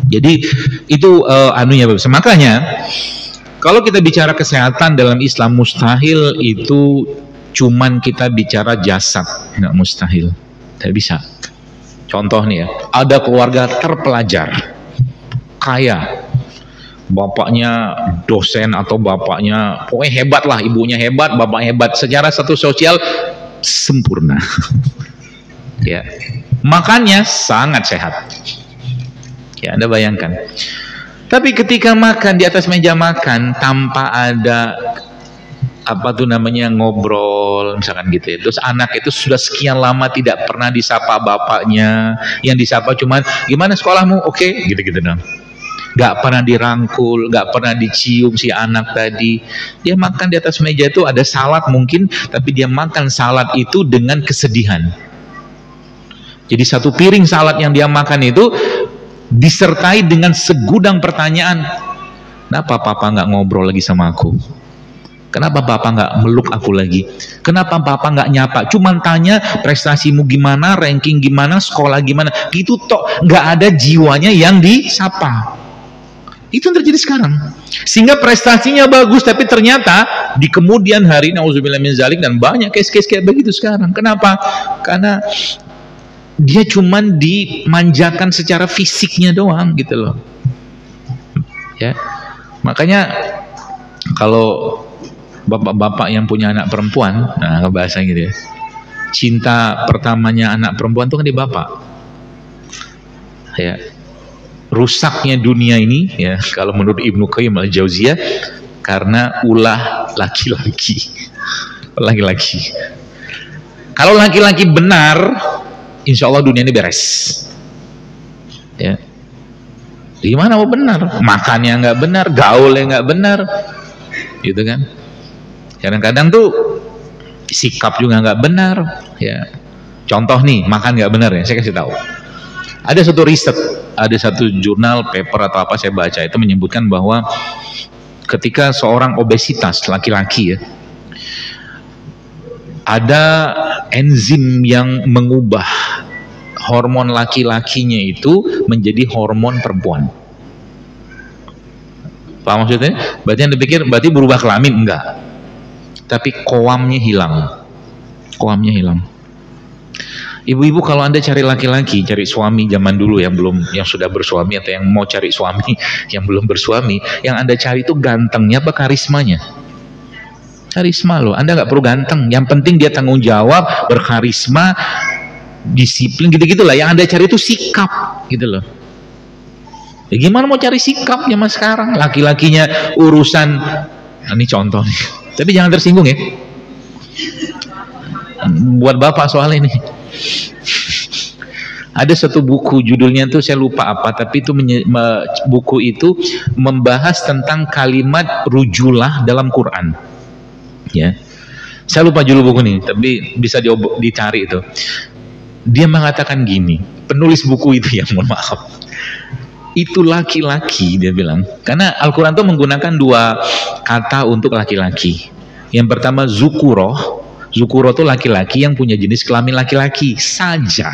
Jadi itu anunya Bapak. Makanya kalau kita bicara kesehatan dalam Islam, mustahil itu cuman kita bicara jasad, nggak mustahil, tidak bisa. Contoh nih ya, ada keluarga terpelajar, kaya, bapaknya dosen atau bapaknya pokoknya hebat lah, ibunya hebat, bapaknya hebat, secara status sosial sempurna. Ya, makannya sangat sehat. Ya, Anda bayangkan. Tapi ketika makan di atas meja makan tanpa ada apa tuh namanya ngobrol misalkan gitu ya. Terus anak itu sudah sekian lama tidak pernah disapa bapaknya, yang disapa cuman gimana sekolahmu, oke, gitu-gitu dong. Gak pernah dirangkul, gak pernah dicium si anak tadi. Dia makan di atas meja itu ada salad mungkin, tapi dia makan salad itu dengan kesedihan. Jadi satu piring salad yang dia makan itu disertai dengan segudang pertanyaan. Kenapa papa nggak ngobrol lagi sama aku? Kenapa papa nggak meluk aku lagi? Kenapa papa nggak nyapa? Cuman tanya prestasimu gimana, ranking gimana, sekolah gimana, gitu tok. Nggak ada jiwanya yang disapa. Itu yang terjadi sekarang. Sehingga prestasinya bagus, tapi ternyata di kemudian hari, nauzubillah min zalik, dan banyak case-case kayak begitu sekarang. Kenapa? Karena dia cuman dimanjakan secara fisiknya doang gitu loh. Ya. Makanya kalau bapak-bapak yang punya anak perempuan, nah bahasa gitu ya, cinta pertamanya anak perempuan itu kan di bapak. Ya. Rusaknya dunia ini ya, kalau menurut Ibnu Qayyim al-Jauziyah, karena ulah laki-laki. Laki-laki. Kalau laki-laki benar, insya Allah dunia ini beres. Ya, gimana mau benar? Makannya nggak benar, gaulnya nggak benar, gitu kan? Kadang-kadang tuh sikap juga nggak benar. Ya, contoh nih, makan nggak benar ya, saya kasih tahu. Ada satu riset, ada satu jurnal, paper atau apa saya baca itu menyebutkan bahwa ketika seorang obesitas laki-laki ya, ada enzim yang mengubah hormon laki-lakinya itu menjadi hormon perempuan. Paham maksudnya? Berarti yang dipikir berarti berubah kelamin, enggak. Tapi qawamnya hilang. Qawamnya hilang. Ibu-ibu kalau Anda cari laki-laki, cari suami zaman dulu yang sudah bersuami atau yang mau cari suami yang belum bersuami, yang Anda cari itu gantengnya apa karismanya? Karisma loh. Anda nggak perlu ganteng, yang penting dia tanggung jawab, berkarisma, disiplin, gitu-gitulah. Yang Anda cari itu sikap, gitu loh. Ya gimana mau cari sikap zaman sekarang? Laki-lakinya urusan, ini contoh nih. Tapi jangan tersinggung ya. Buat bapak soal ini. Ada satu buku judulnya tuh saya lupa apa, tapi itu buku itu membahas tentang kalimat rujulah dalam Quran. Ya, saya lupa judul buku ini, tapi bisa dicari itu. Dia mengatakan gini, penulis buku itu ya, mohon maaf, itu laki-laki, dia bilang, karena Al-Quran itu menggunakan dua kata untuk laki-laki. Yang pertama zukuroh. Zukuroh itu laki-laki yang punya jenis kelamin laki-laki saja.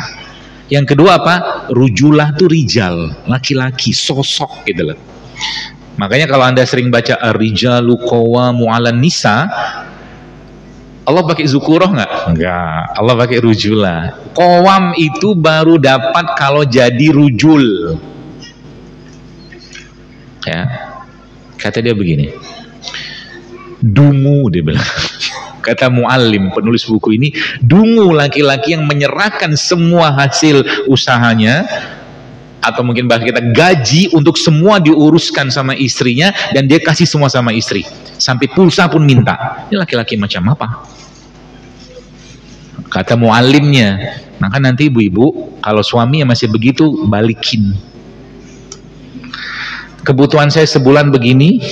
Yang kedua apa? Rujulah itu rijal, laki-laki, sosok gitu loh. Makanya kalau Anda sering baca ar-rijalu qawwamu 'alan nisa, Allah pakai zukuroh nggak? Enggak, Allah pakai rujulah. Qawam itu baru dapat kalau jadi rujul. Ya, kata dia begini, dungu, dia bilang. Kata muallim, penulis buku ini, dungu laki-laki yang menyerahkan semua hasil usahanya, atau mungkin bahasa kita gaji, untuk semua diuruskan sama istrinya, dan dia kasih semua sama istri, sampai pulsa pun minta. Ini laki-laki macam apa? Kata muallimnya, maka nanti ibu-ibu kalau suami yang masih begitu, balikin. Kebutuhan saya sebulan begini,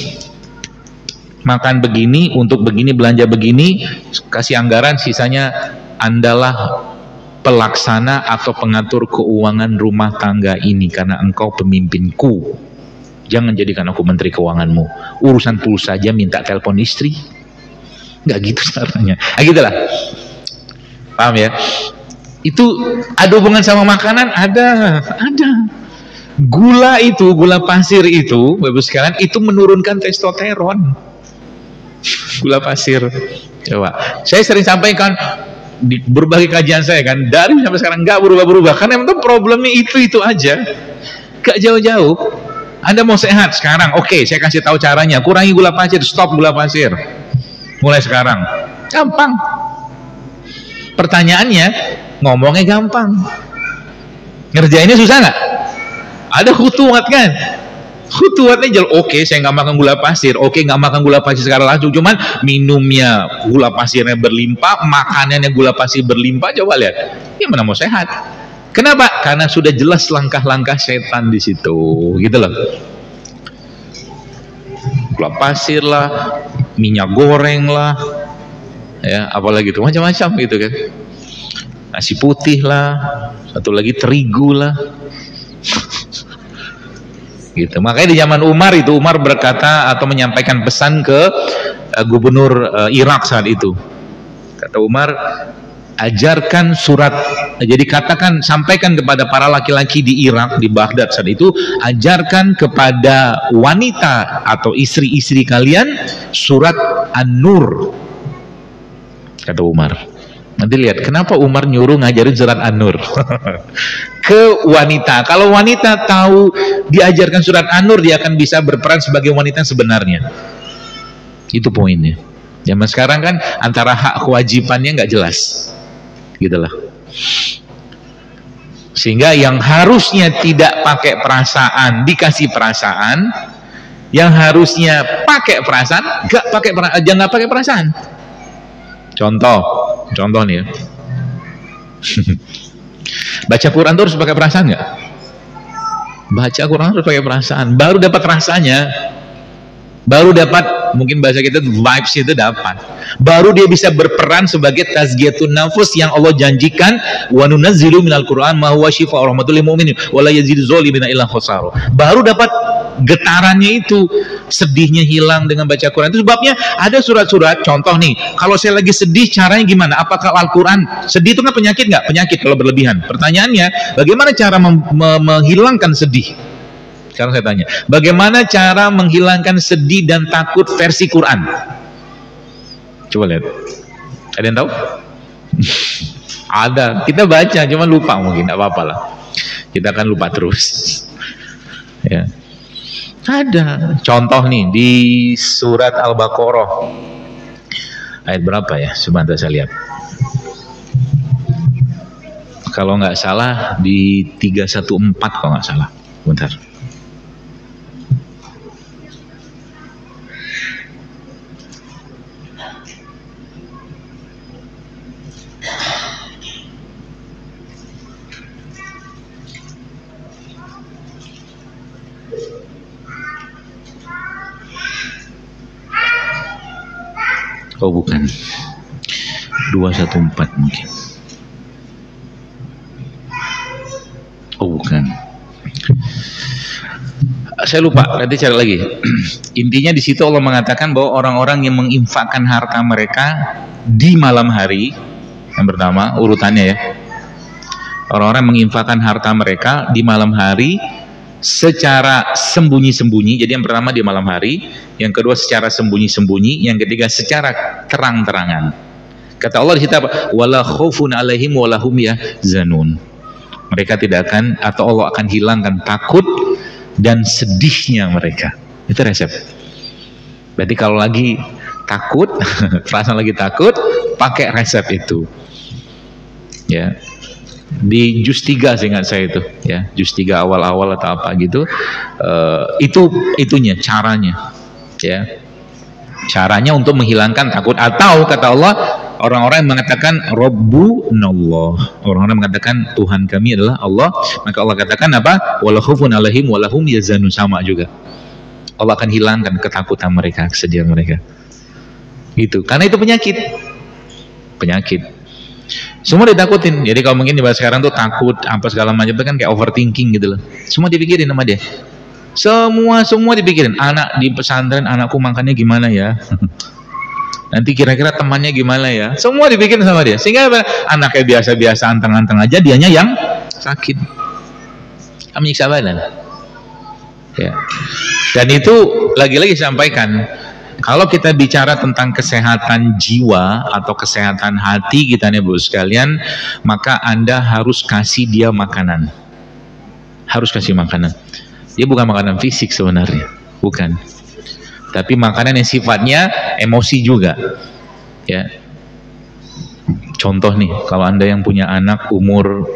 makan begini, untuk begini, belanja begini, kasih anggaran, sisanya andalah pelaksana atau pengatur keuangan rumah tangga ini, karena engkau pemimpinku. Jangan jadikan aku menteri keuanganmu. Urusan pulsa saja minta telepon istri. Nggak gitu caranya. Nah, gitulah. Paham ya? Itu ada hubungan sama makanan? Ada. Gula itu, gula pasir itu, Bapak sekalian, itu menurunkan testosteron. Gula pasir. Coba, saya sering sampaikan di berbagai kajian saya kan, dari sampai sekarang nggak berubah-berubah, karena memang problemnya itu aja, gak jauh-jauh. Anda mau sehat sekarang, oke, saya kasih tahu caranya, kurangi gula pasir, stop gula pasir, mulai sekarang, gampang. Pertanyaannya, ngomongnya gampang, ngerjainnya susah nggak? Ada khutuwat kan? Khutuwatnya jelas. Oke, saya nggak makan gula pasir. Oke, nggak makan gula pasir secara langsung, cuman minumnya gula pasirnya berlimpah, makanannya gula pasir berlimpah. Coba lihat, gimana mau sehat? Kenapa? Karena sudah jelas langkah-langkah setan di situ, gitu loh. Gula pasir lah, minyak goreng lah, ya, apalagi itu macam-macam gitu kan. Nasi putih lah, satu lagi terigu lah. Gitu. Makanya di zaman Umar itu, Umar berkata atau menyampaikan pesan ke gubernur Irak saat itu. Kata Umar, ajarkan surat, jadi katakan, sampaikan kepada para laki-laki di Irak, di Baghdad saat itu, ajarkan kepada wanita atau istri-istri kalian surat An-Nur. Kata Umar. Nanti lihat kenapa Umar nyuruh ngajarin surat An-Nur ke wanita. Kalau wanita tahu diajarkan surat An-Nur, dia akan bisa berperan sebagai wanita sebenarnya. Itu poinnya. Zaman sekarang kan antara hak kewajibannya nggak jelas, gitulah. Sehingga yang harusnya tidak pakai perasaan dikasih perasaan, yang harusnya pakai perasaan jangan pakai perasaan. Contoh nih ya. Baca Quran tuh harus pakai perasaan nggak? Baca Quran harus pakai perasaan, baru dapat rasanya, baru dapat, mungkin bahasa kita vibes itu dapat, baru dia bisa berperan sebagai tazkiyatun nafs yang Allah janjikan, wa nunazzilu minal Qur'an ma huwa syifaa'un wa rahmatul lil mu'minin wa la yazidu dzalimina illa khasara. Baru dapat getarannya itu, sedihnya hilang dengan baca Quran. Itu sebabnya ada surat-surat, contoh nih, kalau saya lagi sedih caranya gimana? Apakah Al-Quran, sedih itu kan penyakit nggak? Penyakit kalau berlebihan. Pertanyaannya, bagaimana cara menghilangkan sedih? Sekarang saya tanya, bagaimana cara menghilangkan sedih dan takut versi Quran? Coba lihat. Ada yang tahu? Ada. Kita baca, cuma lupa mungkin. Tidak apa-apa lah. Kita akan lupa terus. Ya. Ada. Contoh nih di surat Al-Baqarah. Ayat berapa ya? Sebentar saya lihat. Kalau nggak salah di 314 kalau nggak salah. Bentar. Oh bukan, 214 mungkin. Oh bukan, saya lupa. Nanti cari lagi. Intinya di situ Allah mengatakan bahwa orang-orang yang menginfakkan harta mereka di malam hari, yang pertama urutannya ya, orang-orang menginfakkan harta mereka di malam hari secara sembunyi-sembunyi. Jadi yang pertama di malam hari, yang kedua secara sembunyi-sembunyi, yang ketiga secara terang-terangan. Kata Allah di situ apa? Wala khaufun alaihim wala hum yahzanun. Mereka tidak akan, atau Allah akan hilangkan takut dan sedihnya mereka. Itu resep. Berarti kalau lagi takut, perasaan lagi takut, pakai resep itu. Ya. Di juz 3 seingat saya itu ya, juz 3 awal-awal atau apa gitu, itunya caranya ya, caranya untuk menghilangkan takut. Atau kata Allah, orang-orang yang mengatakan Rabbunallah, orang-orang mengatakan Tuhan kami adalah Allah, maka Allah katakan apa? Wala khaufun alaihim wala hum yahzanun, sama juga Allah akan hilangkan ketakutan mereka, kesedihan mereka itu, karena itu penyakit semua ditakutin. Jadi kalau mungkin di bahasa sekarang tuh takut apa segala macam itu kan kayak overthinking gitu loh. Semua dipikirin sama dia. Semua dipikirin. Anak di pesantren, anakku makannya gimana ya? Nanti kira-kira temannya gimana ya? Semua dipikirin sama dia. Sehingga anaknya biasa-biasa anteng-anteng aja, dianya yang sakit. Menyiksa badan. Ya. Dan itu lagi-lagi sampaikan, kalau kita bicara tentang kesehatan jiwa atau kesehatan hati kita nih Bu sekalian, maka Anda harus kasih dia makanan. Harus kasih makanan. Dia bukan makanan fisik sebenarnya, bukan. Tapi makanan yang sifatnya emosi juga. Ya. Contoh nih, kalau Anda yang punya anak umur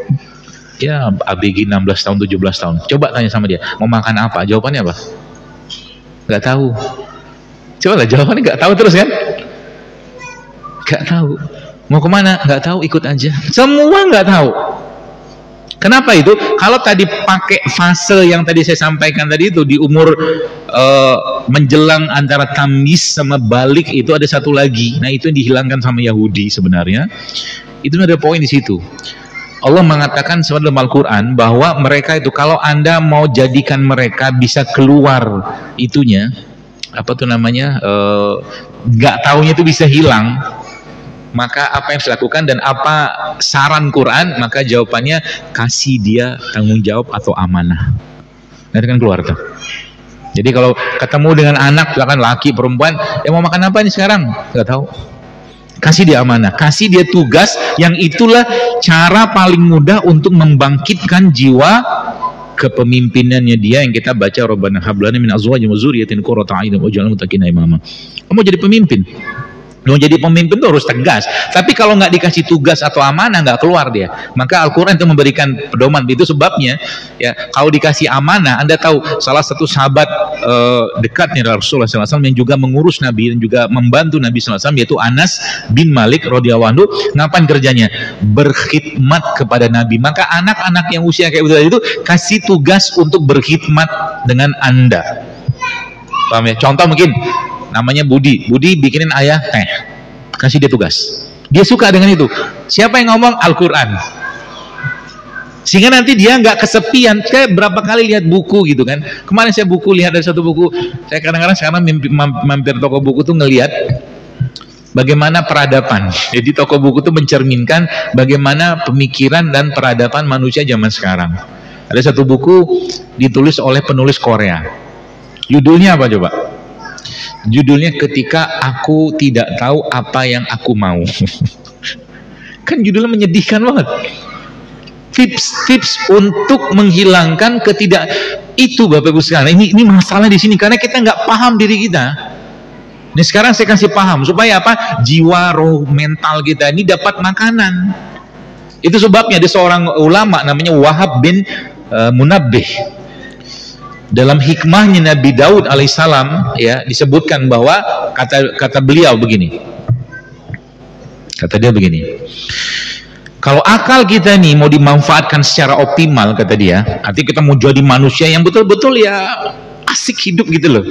ya ABG 16 tahun, 17 tahun, coba tanya sama dia, mau makan apa? Jawabannya apa? Nggak tahu. Coba lah jawabannya nggak tahu terus kan? Nggak tahu. Mau kemana? Nggak tahu, ikut aja. Semua nggak tahu. Kenapa itu? Kalau tadi pakai fase yang tadi saya sampaikan tadi itu, di umur menjelang antara tamyiz sama balik, itu ada satu lagi. Nah itu yang dihilangkan sama Yahudi sebenarnya. Itu ada poin di situ. Allah mengatakan dalam Al-Quran bahwa mereka itu, kalau Anda mau jadikan mereka bisa keluar itunya, apa tuh namanya, nggak taunya itu bisa hilang, maka apa yang harus dilakukan dan apa saran Quran? Maka jawabannya, kasih dia tanggung jawab atau amanah. Nanti kan keluar tuh. Jadi kalau ketemu dengan anak, silakan laki perempuan, mau makan apa nih sekarang? Nggak tahu. Kasih dia amanah, kasih dia tugas, yang itulah cara paling mudah untuk membangkitkan jiwa kepemimpinannya dia, yang kita baca Rabbana hab lana min azwajina wa dzurriyyatina qurrata a'yun waj'alna lil muttaqina imama. Kamu jadi pemimpin. Mau jadi pemimpin itu harus tegas. Tapi kalau nggak dikasih tugas atau amanah, nggak keluar dia. Maka Al-Quran itu memberikan pedoman. Itu sebabnya ya, kalau dikasih amanah, Anda tahu salah satu sahabat dekatnya Rasulullah SAW yang juga mengurus Nabi dan juga membantu Nabi SAW, yaitu Anas bin Malik radhiyallahu anhu. Ngapain kerjanya? Berkhidmat kepada Nabi. Maka anak-anak yang usia kayak begitu itu kasih tugas untuk berkhidmat dengan Anda. Paham ya? Contoh mungkin namanya Budi bikinin ayah teh, kasih dia tugas, dia suka dengan itu. Siapa yang ngomong? Al-Quran. Sehingga nanti dia nggak kesepian. Saya berapa kali lihat buku gitu kan, kemarin saya lihat ada satu buku, saya kadang-kadang sekarang mampir toko buku tuh ngelihat bagaimana peradaban. Jadi toko buku tuh mencerminkan bagaimana pemikiran dan peradaban manusia zaman sekarang. Ada satu buku ditulis oleh penulis Korea. Judulnya apa coba? Judulnya Ketika Aku Tidak Tahu Apa Yang Aku Mau. Kan judulnya menyedihkan banget. Tips-tips untuk menghilangkan itu Bapak Ibu sekalian. Ini masalah di sini karena kita nggak paham diri kita. Ini sekarang saya kasih paham supaya apa? Jiwa, roh, mental kita ini dapat makanan. Itu sebabnya ada seorang ulama namanya Wahab bin Munabbih. Dalam hikmahnya Nabi Daud alaihissalam ya disebutkan bahwa kata beliau begini. Kata dia begini. Kalau akal kita nih mau dimanfaatkan secara optimal, kata dia, nanti kita mau jadi manusia yang betul-betul ya asik hidup gitu loh.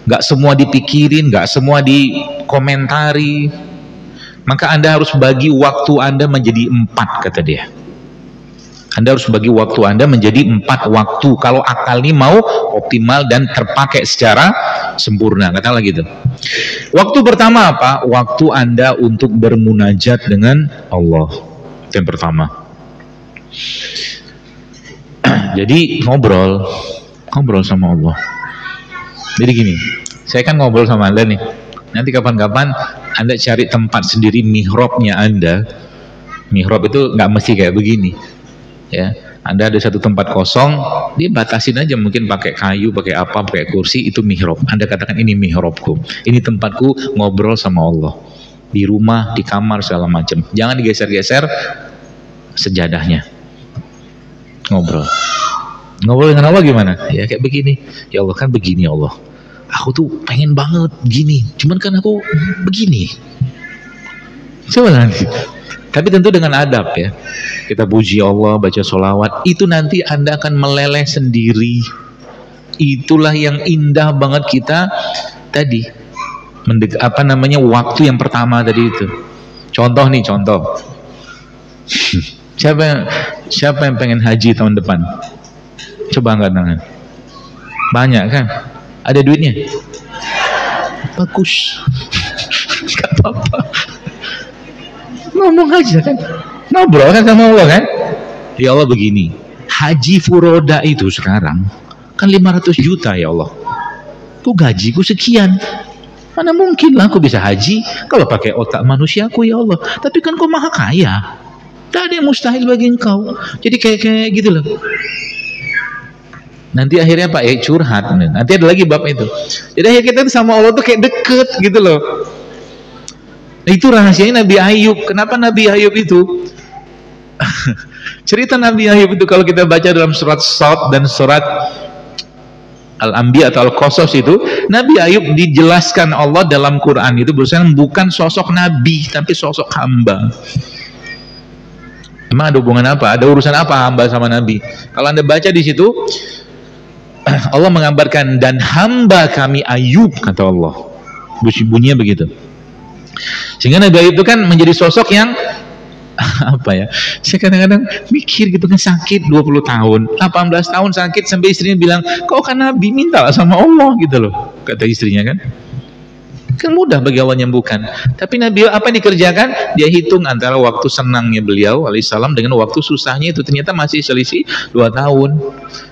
Gak semua dipikirin, gak semua dikomentari. Maka Anda harus bagi waktu Anda menjadi 4, kata dia. Anda harus bagi waktu Anda menjadi 4 waktu. Kalau akal ini mau optimal dan terpakai secara sempurna, katakanlah gitu. Waktu pertama apa? Waktu Anda untuk bermunajat dengan Allah. Yang pertama. Jadi ngobrol sama Allah. Jadi gini, saya kan ngobrol sama Anda nih. Nanti kapan-kapan Anda cari tempat sendiri mihrabnya Anda. Mihrab itu nggak mesti kayak begini, ya. Anda ada satu tempat kosong, dia batasin aja, mungkin pakai kayu, pakai apa, pakai kursi, itu mihrab. Anda katakan ini mihrabku, ini tempatku ngobrol sama Allah. Di rumah, di kamar, segala macam. Jangan digeser-geser sejadahnya. Ngobrol dengan Allah gimana? Ya kayak begini. Ya Allah, kan begini ya Allah. Aku tuh pengen banget gini, cuman kan aku begini. Coba nanti. Tapi tentu dengan adab ya. Kita puji Allah, baca sholawat. Itu nanti Anda akan meleleh sendiri. Itulah yang indah banget kita tadi. Waktu yang pertama tadi itu. Contoh. Siapa yang pengen haji tahun depan? Coba angkat tangan. Banyak kan? Ada duitnya? Bagus. Gak apa-apa. Ngomong aja kan. Ngobrol kan sama Allah kan? Ya Allah begini. Haji furoda itu sekarang kan 500 juta ya Allah. Kok gajiku sekian? Mana mungkin lah aku bisa haji kalau pakai otak manusiaku ya Allah. Tapi kan kau maha kaya. Tak ada yang mustahil bagi engkau. Jadi kayak gitu loh. Nanti akhirnya Pak curhat. Nanti ada lagi bab itu. Jadi akhirnya kita sama Allah tuh kayak deket gitu loh. Nah, itu rahasianya Nabi Ayub. Kenapa Nabi Ayub itu? Cerita Nabi Ayub itu kalau kita baca dalam surat Shad dan surat Al-Anbiya atau Al-Qasas itu, Nabi Ayub dijelaskan Allah dalam Quran itu berusaha bukan sosok Nabi tapi sosok hamba. Emang ada hubungan apa? Ada urusan apa hamba sama Nabi? Kalau Anda baca di situ, Allah mengabarkan dan hamba kami Ayub, kata Allah. Bunyinya begitu. Sehingga Nabi Ayub itu kan menjadi sosok yang apa ya? Saya kadang-kadang mikir gitu kan, sakit 20 tahun, 18 tahun sakit sampai istrinya bilang, "Kau kan Nabi, mintalah sama Allah," gitu loh. Kata istrinya kan. Kan mudah bagi Allah menyembuhkan. Tapi Nabi apa yang dikerjakan? Dia hitung antara waktu senangnya beliau alaihissalam dengan waktu susahnya itu, ternyata masih selisih 2 tahun.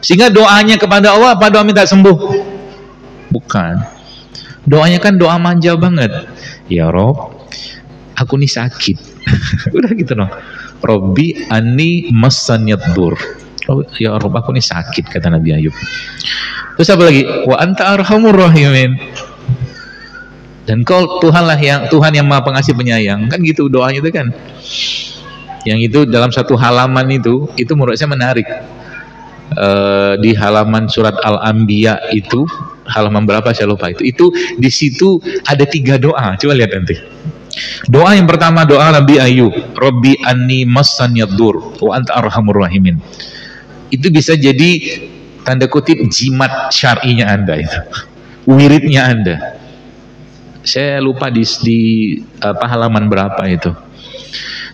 Sehingga doanya kepada Allah apa doa minta sembuh? Bukan. Doanya kan doa manja banget. Ya Rob, aku nih sakit. Udah gitu dong. Robbi anni massanyad dur. Oh, ya Rob, aku nih sakit, kata Nabi Ayub. Terus apa lagi? Wa anta arhamur rahimin. Dan kau Tuhan yang Maha Pengasih Penyayang. Kan gitu doanya itu kan. Yang itu dalam satu halaman itu menurut saya menarik. Di halaman surat Al-Anbiya itu halaman berapa saya lupa itu di situ ada 3 doa. Coba lihat nanti. Doa yang pertama doa Nabi Ayub, Robbi anni massanyad dur wa anta arhamur rahimin. Itu bisa jadi tanda kutip jimat syar'inya Anda itu. Wiridnya Anda. Saya lupa di halaman berapa itu.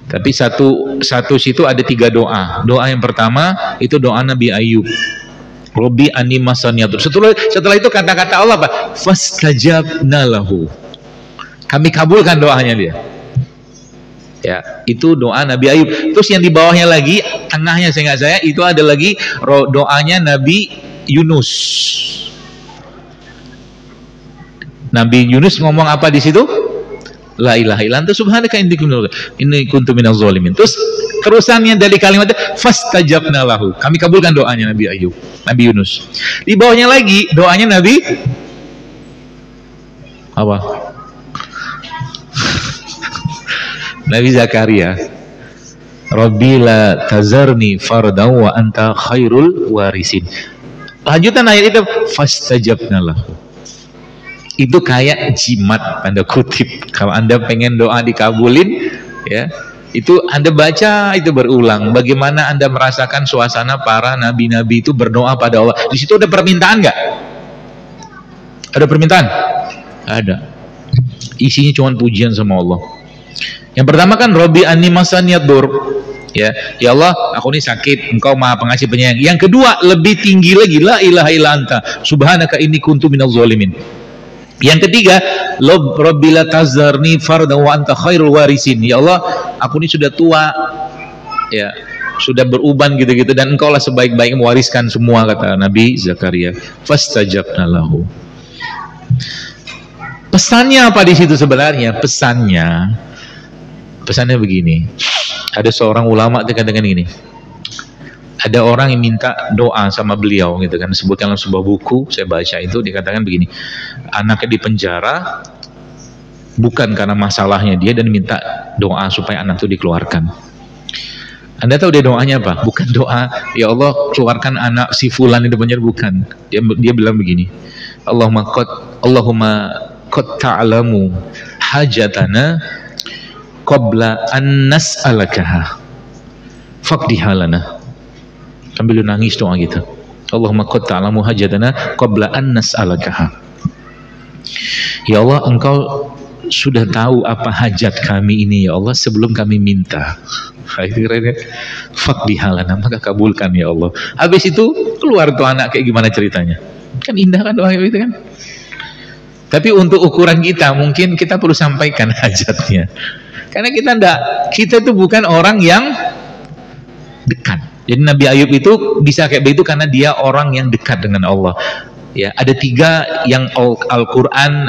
Tapi satu situ ada 3 doa. Doa yang pertama itu doa Nabi Ayub. Robbi anni massanyad dur. Setelah itu kata-kata Allah apa? Fastajabna lahu. Kami kabulkan doanya dia. Ya, itu doa Nabi Ayub. Terus yang di bawahnya lagi, tengahnya seingat saya itu ada lagi doanya Nabi Yunus. Nabi Yunus ngomong apa di situ? La ilaha illa anta subhanaka inni kuntu minaz zalimin. Terus terusannya dari kalimat fastajabna lahu. Kami kabulkan doanya Nabi Ayub, Nabi Yunus. Di bawahnya lagi doanya Nabi apa? Nabi Zakaria. Rabbi la tazarni fardan wa anta khairul warisin. Lanjutan ayat itu fastajabna lahu. Itu kayak jimat tanda kutip. Kalau Anda pengen doa dikabulin, ya, itu Anda baca itu berulang. Bagaimana Anda merasakan suasana para nabi-nabi itu berdoa pada Allah. Di situ ada permintaan nggak? Ada permintaan? Ada. Isinya cuma pujian sama Allah. Yang pertama kan Rabbi anni masaniyad dur. Ya Allah, aku ini sakit, Engkau Maha Pengasih Penyayang. Yang kedua, lebih tinggi lagi, la ilaha illa anta subhanaka inni kuntu minaz zalimin. Yang ketiga, Rabbi la tazarni fardan wa anta khairul warisin. Ya Allah, aku ini sudah tua, ya, sudah beruban gitu-gitu, dan Engkau lah sebaik-baik mewariskan semua, kata Nabi Zakaria. Fastajabna lahu. Pesannya apa di situ sebenarnya? Pesannya begini. Ada seorang ulama dikatakan gini. Ada orang yang minta doa sama beliau gitu kan, sebutkan dalam sebuah buku saya baca itu, dikatakan begini, anaknya di penjara bukan karena masalahnya dia, dan minta doa supaya anak itu dikeluarkan. Anda tahu dia doanya apa? Bukan doa ya Allah keluarkan anak si fulan itu penjara, bukan. Dia bilang begini, Allahumma qad ta'lamu hajatana qabla an nas'alakaha faqdiha lana. Sambil nangis doa gitu. Allahumma qad ta'lamu hajatana qabla an nas'alakaha. Ya Allah, Engkau sudah tahu apa hajat kami ini ya Allah sebelum kami minta. Itu keren ya. Faqdiha lana, maka kabulkan ya Allah. Habis itu keluar tuh anak, kayak gimana ceritanya? Kan indah kan doa itu kan? Tapi untuk ukuran kita mungkin kita perlu sampaikan hajatnya. Karena kita itu bukan orang yang dekat. Jadi Nabi Ayub itu bisa kayak begitu karena dia orang yang dekat dengan Allah. Ya, ada 3 yang Al-Quran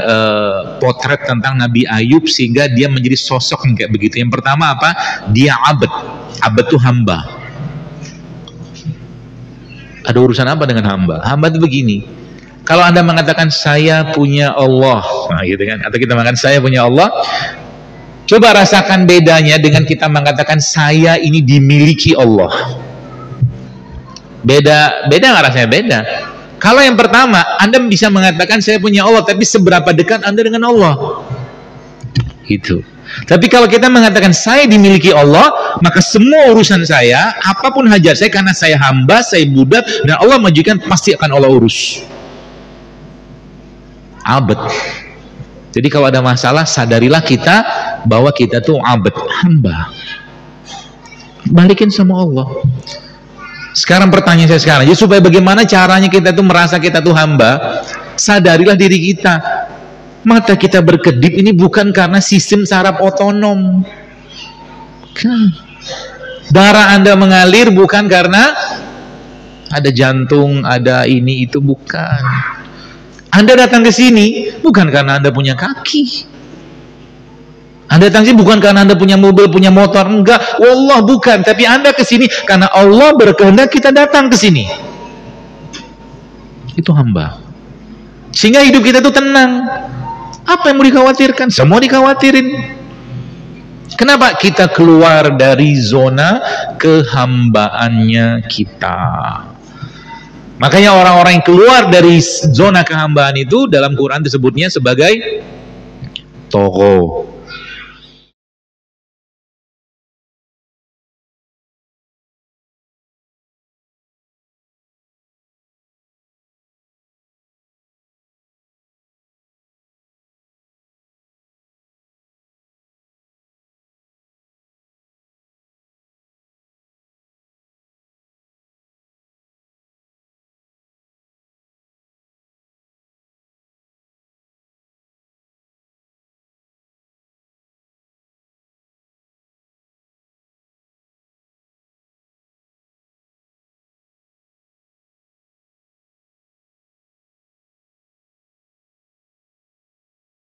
potret tentang Nabi Ayub sehingga dia menjadi sosok yang kayak begitu. Yang pertama apa? Dia abad. Abad itu hamba. Ada urusan apa dengan hamba? Hamba itu begini. Kalau Anda mengatakan saya punya Allah, nah gitu kan, atau kita mengatakan saya punya Allah, coba rasakan bedanya dengan kita mengatakan saya ini dimiliki Allah. Beda nggak rasanya? Beda. Kalau yang pertama, Anda bisa mengatakan saya punya Allah, tapi seberapa dekat Anda dengan Allah? Gitu. Tapi kalau kita mengatakan saya dimiliki Allah, maka semua urusan saya, apapun hajat saya, karena saya hamba, saya budak, dan Allah majikan, pasti akan Allah urus. Abad. Jadi kalau ada masalah, sadarilah kita bahwa kita tuh abad, hamba. Balikin sama Allah. Sekarang pertanyaan saya sekarang, jadi supaya bagaimana caranya kita tuh merasa kita tuh hamba, sadarilah diri kita. Mata kita berkedip ini bukan karena sistem saraf otonom. Darah Anda mengalir bukan karena ada jantung, ada ini itu, bukan. Anda datang ke sini bukan karena Anda punya kaki. Anda datang ke sini bukan karena Anda punya mobil, punya motor, enggak. Wallah bukan, tapi Anda ke sini karena Allah berkehendak kita datang ke sini. Itu hamba. Sehingga hidup kita itu tenang. Apa yang mau dikhawatirkan? Semua dikhawatirin. Kenapa? Kita keluar dari zona kehambaannya kita. Makanya orang-orang yang keluar dari zona kehambaan itu dalam Quran disebutnya sebagai togo.